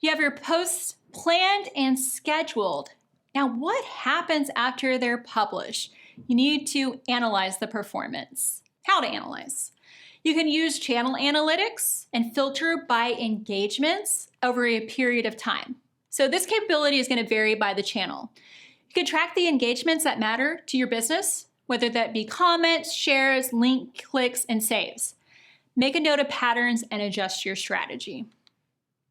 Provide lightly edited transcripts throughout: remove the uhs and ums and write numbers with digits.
You have your posts planned and scheduled. Now, what happens after they're published? You need to analyze the performance. How to analyze? You can use channel analytics and filter by engagements over a period of time. So this capability is going to vary by the channel. You can track the engagements that matter to your business, whether that be comments, shares, link clicks, and saves. Make a note of patterns and adjust your strategy.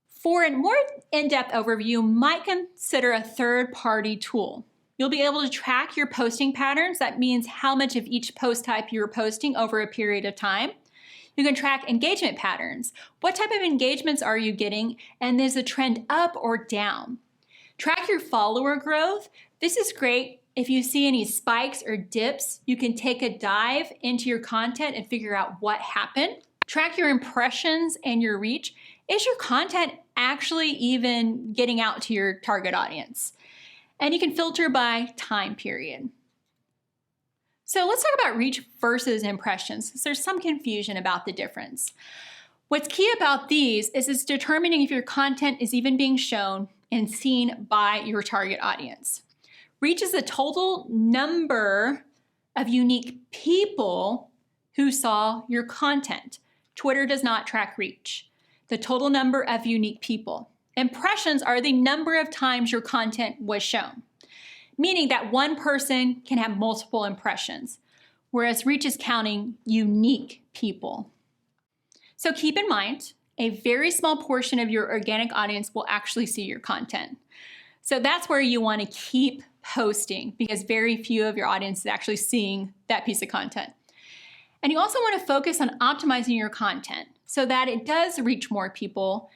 For a more in-depth overview, you might consider a third-party tool. You'll be able to track your posting patterns. That means how much of each post type you're posting over a period of time. You can track engagement patterns. What type of engagements are you getting? And is the trend up or down? Track your follower growth. This is great. If you see any spikes or dips, you can take a dive into your content and figure out what happened. Track your impressions and your reach. Is your content actually even getting out to your target audience? And you can filter by time period. So let's talk about reach versus impressions, because there's some confusion about the difference. What's key about these is it's determining if your content is even being shown and seen by your target audience. Reach is the total number of unique people who saw your content. Twitter does not track reach. The total number of unique people. Impressions are the number of times your content was shown, meaning that one person can have multiple impressions, whereas reach is counting unique people. So keep in mind, a very small portion of your organic audience will actually see your content. So that's where you want to keep posting, because very few of your audience is actually seeing that piece of content. And you also want to focus on optimizing your content so that it does reach more people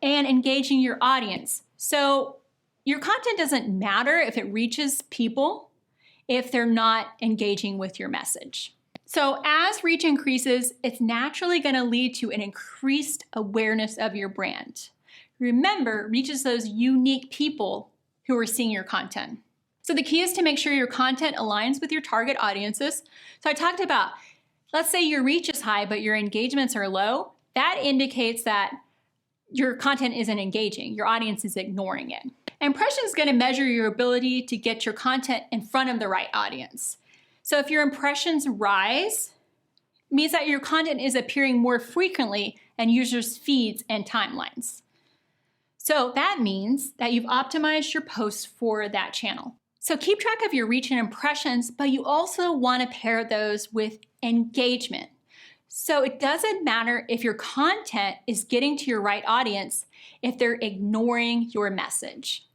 and engaging your audience. So your content doesn't matter if it reaches people if they're not engaging with your message. So as reach increases, it's naturally going to lead to an increased awareness of your brand. Remember, reach is those unique people who are seeing your content. So the key is to make sure your content aligns with your target audiences. So I talked about, let's say your reach is high, but your engagements are low. That indicates that your content isn't engaging. Your audience is ignoring it. Impression is going to measure your ability to get your content in front of the right audience. So if your impressions rise, it means that your content is appearing more frequently in users' feeds and timelines. So that means that you've optimized your posts for that channel. So keep track of your reach and impressions, but you also want to pair those with engagement. So it doesn't matter if your content is getting to your right audience if they're ignoring your message.